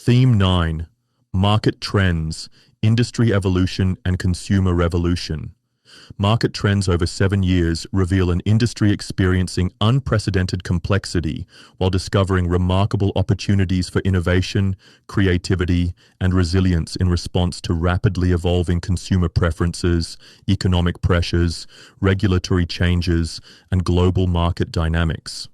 Theme 9. Market Trends, Industry Evolution and Consumer Revolution. Market trends over 7 years reveal an industry experiencing unprecedented complexity while discovering remarkable opportunities for innovation, creativity, and resilience in response to rapidly evolving consumer preferences, economic pressures, regulatory changes, and global market dynamics.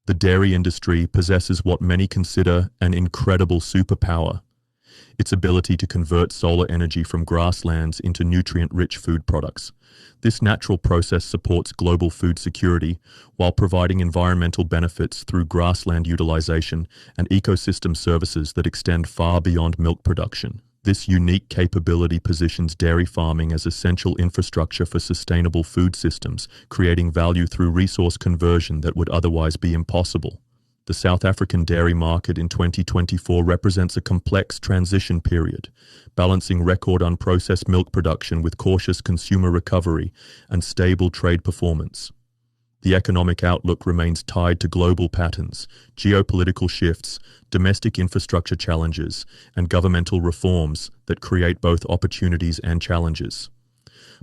The dairy industry possesses what many consider an incredible superpower: its ability to convert solar energy from grasslands into nutrient-rich food products. This natural process supports global food security while providing environmental benefits through grassland utilization and ecosystem services that extend far beyond milk production. This unique capability positions dairy farming as essential infrastructure for sustainable food systems, creating value through resource conversion that would otherwise be impossible. The South African dairy market in 2024 represents a complex transition period, balancing record unprocessed milk production with cautious consumer recovery and stable trade performance. The economic outlook remains tied to global patterns, geopolitical shifts, domestic infrastructure challenges, and governmental reforms that create both opportunities and challenges.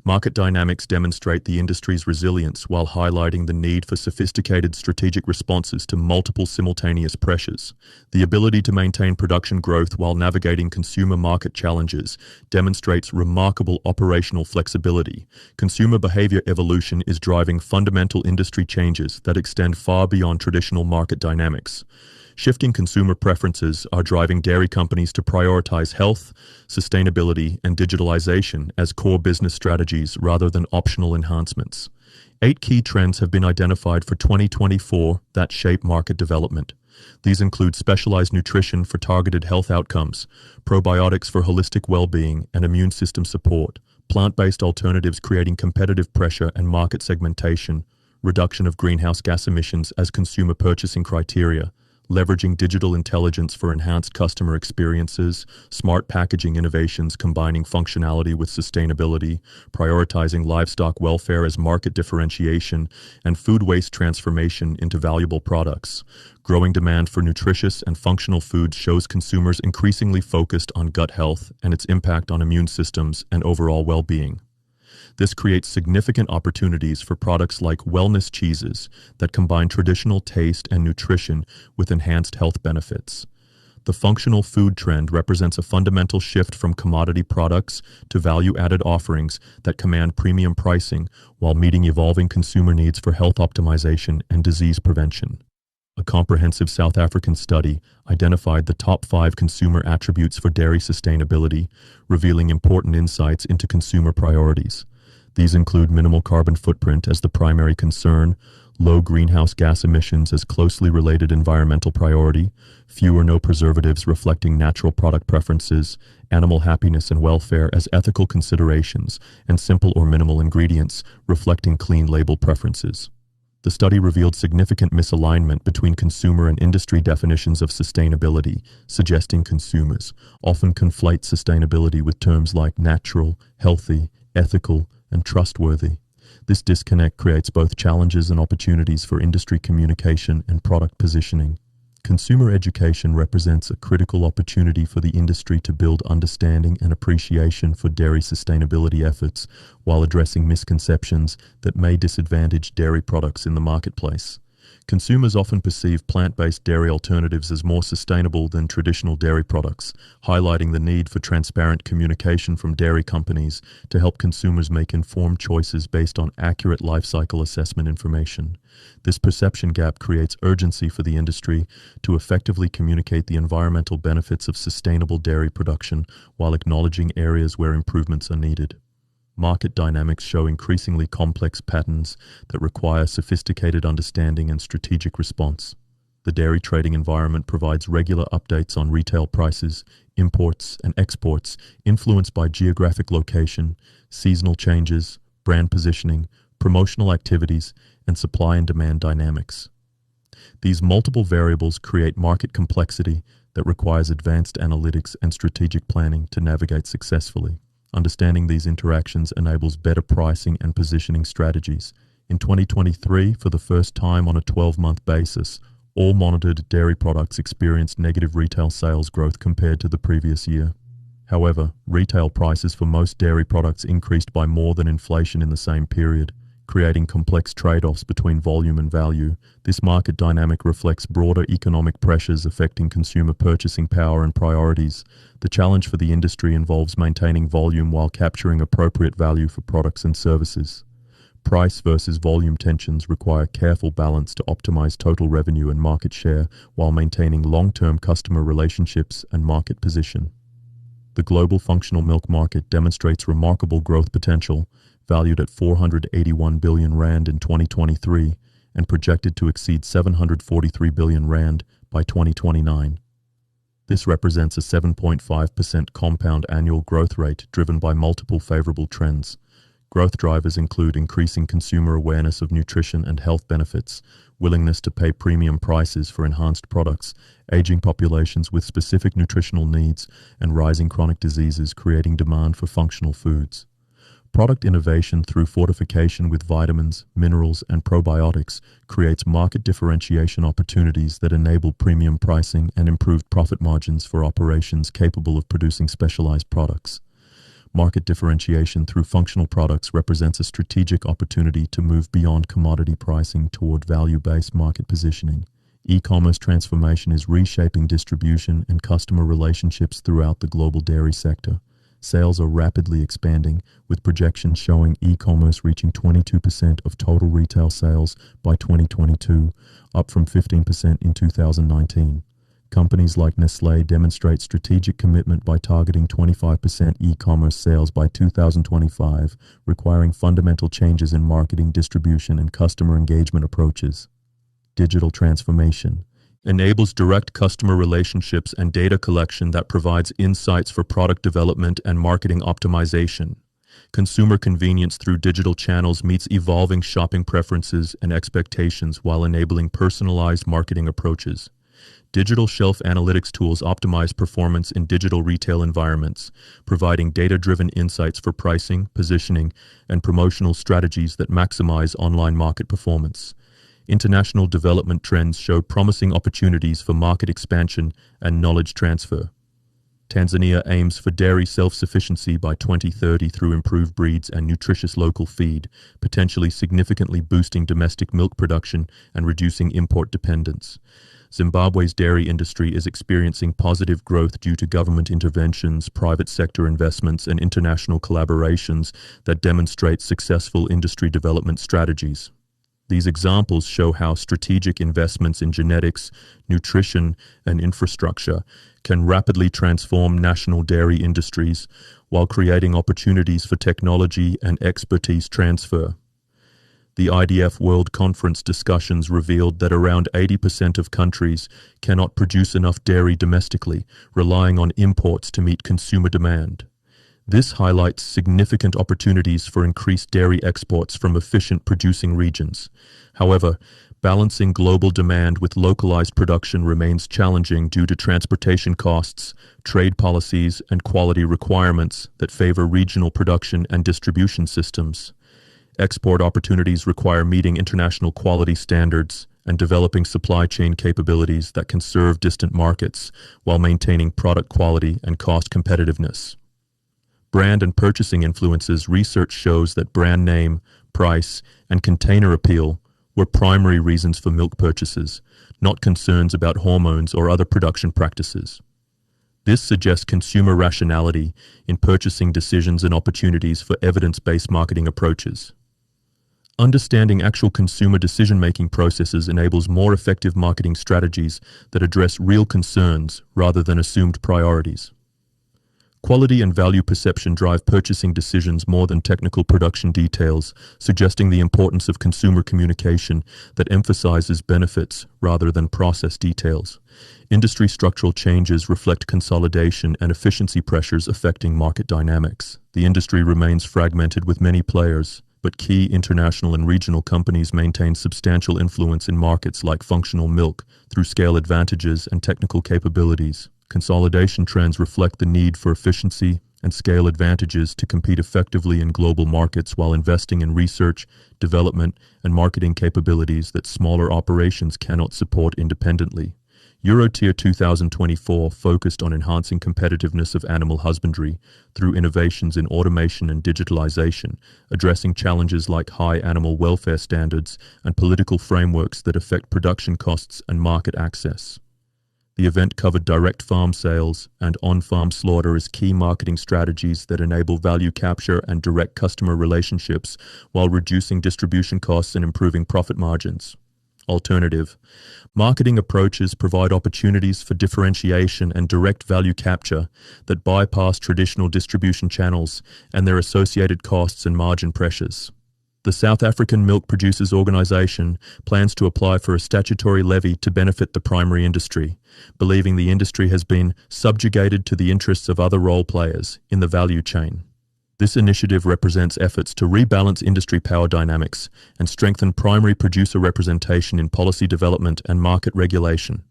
Market dynamics demonstrate the industry's resilience while highlighting the need for sophisticated strategic responses to multiple simultaneous pressures. The ability to maintain production growth while navigating consumer market challenges demonstrates remarkable operational flexibility. Consumer behavior evolution is driving fundamental industry changes that extend far beyond traditional market dynamics. Shifting consumer preferences are driving dairy companies to prioritize health, sustainability, and digitalization as core business strategies rather than optional enhancements. 8 key trends have been identified for 2024 that shape market development. These include specialized nutrition for targeted health outcomes, probiotics for holistic well-being and immune system support, plant-based alternatives creating competitive pressure and market segmentation, reduction of greenhouse gas emissions as consumer purchasing criteria, leveraging digital intelligence for enhanced customer experiences, smart packaging innovations combining functionality with sustainability, prioritizing livestock welfare as market differentiation, and food waste transformation into valuable products. Growing demand for nutritious and functional foods shows consumers increasingly focused on gut health and its impact on immune systems and overall well-being. This creates significant opportunities for products like wellness cheeses that combine traditional taste and nutrition with enhanced health benefits. The functional food trend represents a fundamental shift from commodity products to value-added offerings that command premium pricing while meeting evolving consumer needs for health optimization and disease prevention. A comprehensive South African study identified the top 5 consumer attributes for dairy sustainability, revealing important insights into consumer priorities. These include minimal carbon footprint as the primary concern, low greenhouse gas emissions as closely related environmental priority, few or no preservatives reflecting natural product preferences, animal happiness and welfare as ethical considerations, and simple or minimal ingredients reflecting clean label preferences. The study revealed significant misalignment between consumer and industry definitions of sustainability, suggesting consumers often conflate sustainability with terms like natural, healthy, ethical, and trustworthy. This disconnect creates both challenges and opportunities for industry communication and product positioning. Consumer education represents a critical opportunity for the industry to build understanding and appreciation for dairy sustainability efforts while addressing misconceptions that may disadvantage dairy products in the marketplace. Consumers often perceive plant-based dairy alternatives as more sustainable than traditional dairy products, highlighting the need for transparent communication from dairy companies to help consumers make informed choices based on accurate life cycle assessment information. This perception gap creates urgency for the industry to effectively communicate the environmental benefits of sustainable dairy production while acknowledging areas where improvements are needed. Market dynamics show increasingly complex patterns that require sophisticated understanding and strategic response. The dairy trading environment provides regular updates on retail prices, imports, and exports influenced by geographic location, seasonal changes, brand positioning, promotional activities, and supply and demand dynamics. These multiple variables create market complexity that requires advanced analytics and strategic planning to navigate successfully. Understanding these interactions enables better pricing and positioning strategies. In 2023, for the first time on a 12-month basis, All monitored dairy products experienced negative retail sales growth compared to the previous year. However, retail prices for most dairy products increased by more than inflation in the same period, creating complex trade-offs between volume and value. This market dynamic reflects broader economic pressures affecting consumer purchasing power and priorities. The challenge for the industry involves maintaining volume while capturing appropriate value for products and services. Price versus volume tensions require careful balance to optimize total revenue and market share while maintaining long-term customer relationships and market position. The global functional milk market demonstrates remarkable growth potential, valued at 481 billion rand in 2023 and projected to exceed 743 billion rand by 2029. This represents a 7.5% compound annual growth rate driven by multiple favorable trends. Growth drivers include increasing consumer awareness of nutrition and health benefits, willingness to pay premium prices for enhanced products, aging populations with specific nutritional needs, and rising chronic diseases creating demand for functional foods. Product innovation through fortification with vitamins, minerals, and probiotics creates market differentiation opportunities that enable premium pricing and improved profit margins for operations capable of producing specialized products. Market differentiation through functional products represents a strategic opportunity to move beyond commodity pricing toward value-based market positioning. E-commerce transformation is reshaping distribution and customer relationships throughout the global dairy sector. Sales are rapidly expanding, with projections showing e-commerce reaching 22% of total retail sales by 2022, up from 15% in 2019. Companies like Nestlé demonstrate strategic commitment by targeting 25% e-commerce sales by 2025, requiring fundamental changes in marketing, distribution, and customer engagement approaches. Digital transformation enables direct customer relationships and data collection that provides insights for product development and marketing optimization. Consumer convenience through digital channels meets evolving shopping preferences and expectations while enabling personalized marketing approaches. Digital shelf analytics tools optimize performance in digital retail environments, providing data-driven insights for pricing, positioning, and promotional strategies that maximize online market performance. International development trends show promising opportunities for market expansion and knowledge transfer. Tanzania aims for dairy self-sufficiency by 2030 through improved breeds and nutritious local feed, potentially significantly boosting domestic milk production and reducing import dependence. Zimbabwe's dairy industry is experiencing positive growth due to government interventions, private sector investments, and international collaborations that demonstrate successful industry development strategies. These examples show how strategic investments in genetics, nutrition, and infrastructure can rapidly transform national dairy industries while creating opportunities for technology and expertise transfer. The IDF World Conference discussions revealed that around 80% of countries cannot produce enough dairy domestically, relying on imports to meet consumer demand. This highlights significant opportunities for increased dairy exports from efficient producing regions. However, balancing global demand with localized production remains challenging due to transportation costs, trade policies, and quality requirements that favor regional production and distribution systems. Export opportunities require meeting international quality standards and developing supply chain capabilities that can serve distant markets while maintaining product quality and cost competitiveness. Brand and purchasing influences. Research shows that brand name, price, and container appeal were primary reasons for milk purchases, not concerns about hormones or other production practices. This suggests consumer rationality in purchasing decisions and opportunities for evidence-based marketing approaches. Understanding actual consumer decision-making processes enables more effective marketing strategies that address real concerns rather than assumed priorities. Quality and value perception drive purchasing decisions more than technical production details, suggesting the importance of consumer communication that emphasizes benefits rather than process details. Industry structural changes reflect consolidation and efficiency pressures affecting market dynamics. The industry remains fragmented with many players, but key international and regional companies maintain substantial influence in markets like functional milk through scale advantages and technical capabilities. Consolidation trends reflect the need for efficiency and scale advantages to compete effectively in global markets while investing in research, development, and marketing capabilities that smaller operations cannot support independently. Eurotier 2024 focused on enhancing competitiveness of animal husbandry through innovations in automation and digitalization, addressing challenges like high animal welfare standards and political frameworks that affect production costs and market access. The event covered direct farm sales and on-farm slaughter as key marketing strategies that enable value capture and direct customer relationships while reducing distribution costs and improving profit margins. Alternative. Marketing approaches provide opportunities for differentiation and direct value capture that bypass traditional distribution channels and their associated costs and margin pressures. The South African Milk Producers Organisation plans to apply for a statutory levy to benefit the primary industry, believing the industry has been subjugated to the interests of other role players in the value chain. This initiative represents efforts to rebalance industry power dynamics and strengthen primary producer representation in policy development and market regulation.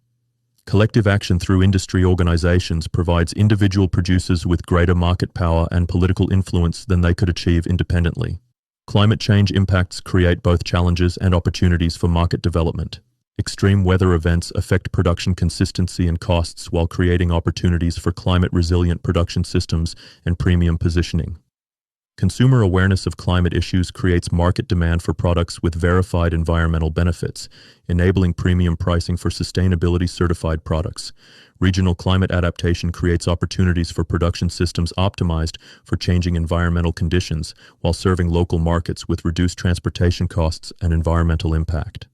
Collective action through industry organizations provides individual producers with greater market power and political influence than they could achieve independently. Climate change impacts create both challenges and opportunities for market development. Extreme weather events affect production consistency and costs while creating opportunities for climate-resilient production systems and premium positioning. Consumer awareness of climate issues creates market demand for products with verified environmental benefits, enabling premium pricing for sustainability-certified products. Regional climate adaptation creates opportunities for production systems optimized for changing environmental conditions while serving local markets with reduced transportation costs and environmental impact.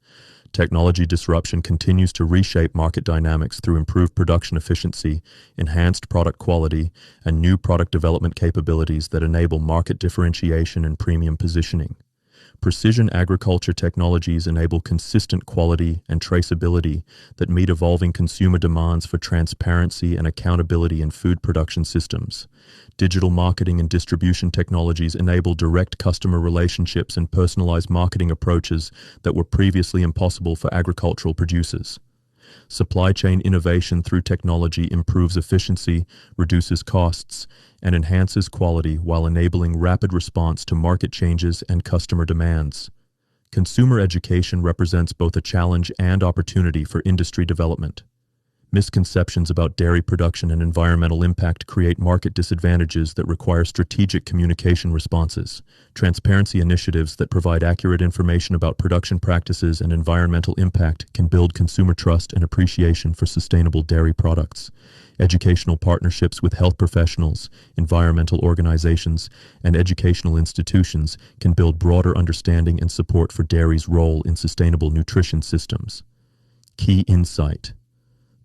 Technology disruption continues to reshape market dynamics through improved production efficiency, enhanced product quality, and new product development capabilities that enable market differentiation and premium positioning. Precision agriculture technologies enable consistent quality and traceability that meet evolving consumer demands for transparency and accountability in food production systems. Digital marketing and distribution technologies enable direct customer relationships and personalized marketing approaches that were previously impossible for agricultural producers. Supply chain innovation through technology improves efficiency, reduces costs, and enhances quality while enabling rapid response to market changes and customer demands. Consumer education represents both a challenge and opportunity for industry development. Misconceptions about dairy production and environmental impact create market disadvantages that require strategic communication responses. Transparency initiatives that provide accurate information about production practices and environmental impact can build consumer trust and appreciation for sustainable dairy products. Educational partnerships with health professionals, environmental organizations, and educational institutions can build broader understanding and support for dairy's role in sustainable nutrition systems. Key insight.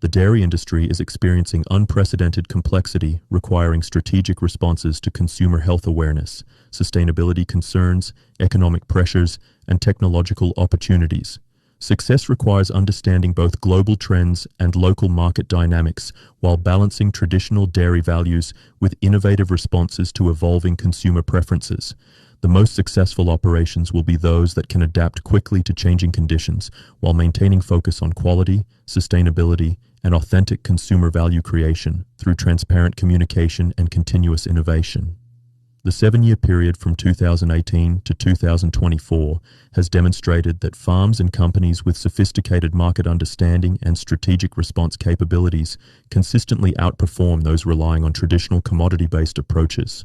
The dairy industry is experiencing unprecedented complexity, requiring strategic responses to consumer health awareness, sustainability concerns, economic pressures, and technological opportunities. Success requires understanding both global trends and local market dynamics while balancing traditional dairy values with innovative responses to evolving consumer preferences. The most successful operations will be those that can adapt quickly to changing conditions while maintaining focus on quality, sustainability, and authentic consumer value creation through transparent communication and continuous innovation. The 7-year period from 2018 to 2024 has demonstrated that farms and companies with sophisticated market understanding and strategic response capabilities consistently outperform those relying on traditional commodity-based approaches.